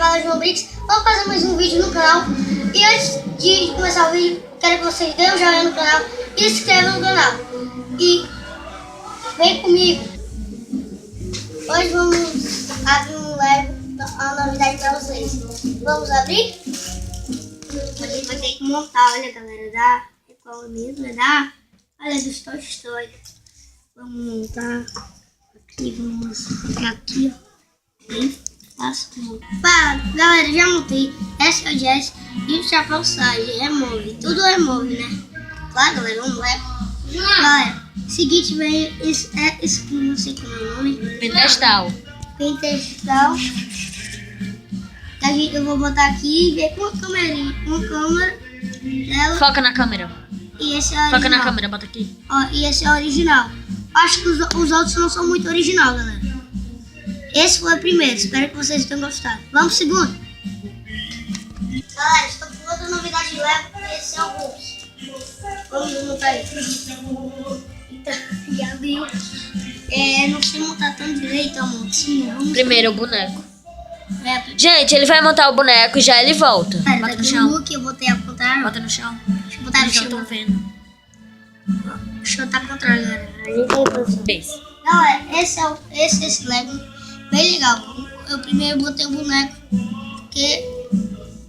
galera, João Brix. Vamos fazer mais um vídeo no canal. E antes de começar o vídeo, quero que vocês deem um joinha no canal e se inscrevam no canal. E vem comigo. Hoje vamos abrir um Lego, uma novidade pra vocês. Vamos abrir? A gente vai ter que montar, olha galera, é qual mesmo, olha, dos Toy Story. Vamos montar aqui, vamos ficar aqui, ó, bem fácil. Galera, já montei, essa é o Jess e o chapéu sai, remove, tudo remove, né? Claro galera, vamos lá. Galera, seguinte, velho, esse não sei como é o nome. Pentestal. Eu vou botar aqui e ver com a câmera dela. Foca na câmera. E esse é original. Foca na câmera, bota aqui. Ó, e esse é original. Acho que os outros não são muito original, galera. Esse foi o primeiro, espero que vocês tenham gostado. Vamos pro segundo. Galera, estou com outra novidade de Lego. Esse é o Hulk. Vamos montar aí. Então, já abriu. Não sei montar tão direito a montinha. Primeiro o boneco. Gente, ele vai montar o boneco e já ele volta. Bota no chão. Hulk, eu botei ao contrário. Bota no chão. Deixa eu botar no chão. Tô vendo. Deixa eu botar ao contrário, galera. A gente vai fazer. Esse. Galera, esse Lego bem legal. Eu primeiro botei o boneco, porque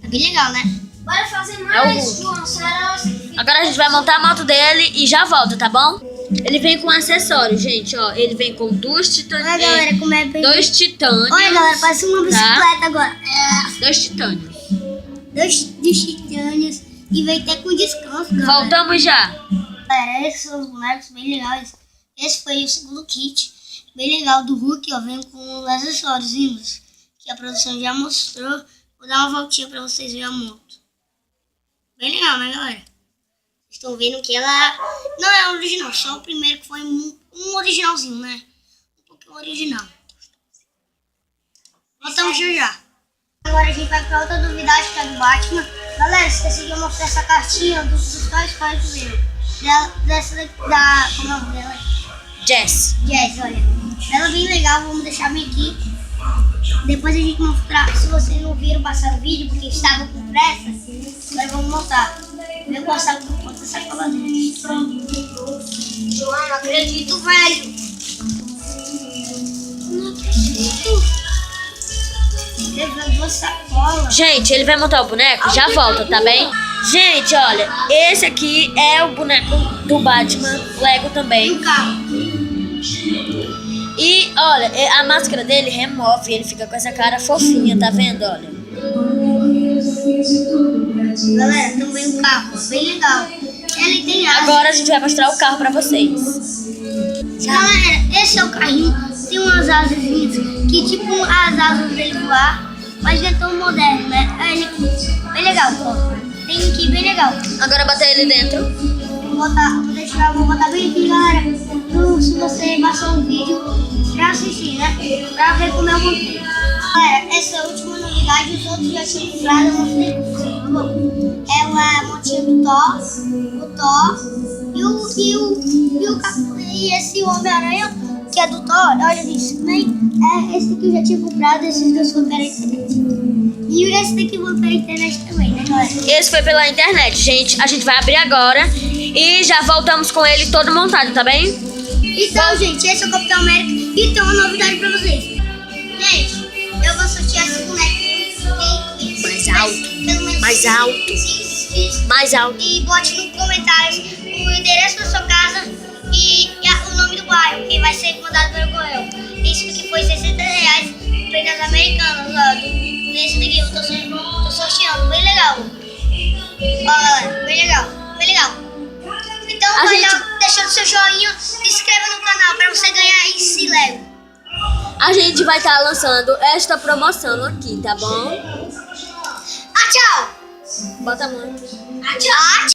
é bem legal, né? Bora fazer mais, João. Agora a gente vai montar a moto dele e já volta, tá bom? Ele vem com acessórios, gente, ó. Ele vem com duas titânios. Olha, galera, como é bem... Dois titânios. Olha, galera, parece uma bicicleta agora. Dois titânios. Dois titânios e vem até com descanso, galera. Voltamos já. Galera, esses são os bonecos bem legais. Esse foi o segundo kit. Bem legal do Hulk, ó. Vem com os acessórios que a produção já mostrou. Vou dar uma voltinha pra vocês verem a moto. Bem legal, né, galera? Vocês estão vendo que ela não é original, só o primeiro que foi um originalzinho, né? Um pouquinho original. Voltamos já. Agora a gente vai pra outra novidade que é do Batman. Galera, esqueci de mostrar essa cartinha dos Toy Story primeiro. Dessa da... como é o nome dela? Jess, olha. Ela é bem legal, vamos deixar bem aqui. Depois a gente mostrar, se vocês não viram passar o vídeo, porque estavam com pressa, agora vamos montar. Eu vou passar essa sacola dele. João, não acredito, velho. Não acredito. Levou sacola. gente, ele vai montar o boneco, já volta, tá bem? Gente, olha, esse aqui é o boneco do Batman, Lego também. E o carro. E, olha, a máscara dele remove, ele fica com essa cara fofinha, tá vendo, olha? Galera, também o carro, bem legal. Ele tem asas. Agora a gente vai mostrar o carro pra vocês. Galera, esse é o carrinho. Tem umas asazinhas que tipo as asas dele voar, mas não é tão moderno, né? Ele aqui, bem legal, ó. Tem aqui bem legal. Agora bota ele dentro. Vou botar bem aqui, galera. Se você passou o vídeo pra assistir, né? Pra ver como eu montei. Galera, essa é a última novidade. Os outros já tinham comprado, eu mostrei pra vocês, tá bom? É a motinha do Thor, e esse Homem-Aranha, que é do Thor, olha isso também. Esse daqui eu já tinha comprado, esses dois foram pela internet. E esse daqui foi pela internet também, né, galera? Esse foi pela internet, gente. A gente vai abrir agora e já voltamos com ele todo montado, tá bem? Então, gente, esse é o Capitão América e tem uma novidade pra vocês. Gente, eu vou sortear esse bonequinho. Mais alto. Pelo menos Mais alto. 5 inscritos. Mais alto. E bote nos comentários o endereço da sua casa e o nome do bairro, que vai ser mandado pelo correio. Isso aqui foi R$60 para as americanas, ó. Desse daqui eu tô sorteando, bem legal. Ó, galera, bem legal. Então, deixando seu joinha, se inscreva no canal para você ganhar esse Lego. A gente vai estar lançando esta promoção aqui, tá bom? Tchau! Bota a mão. Tchau!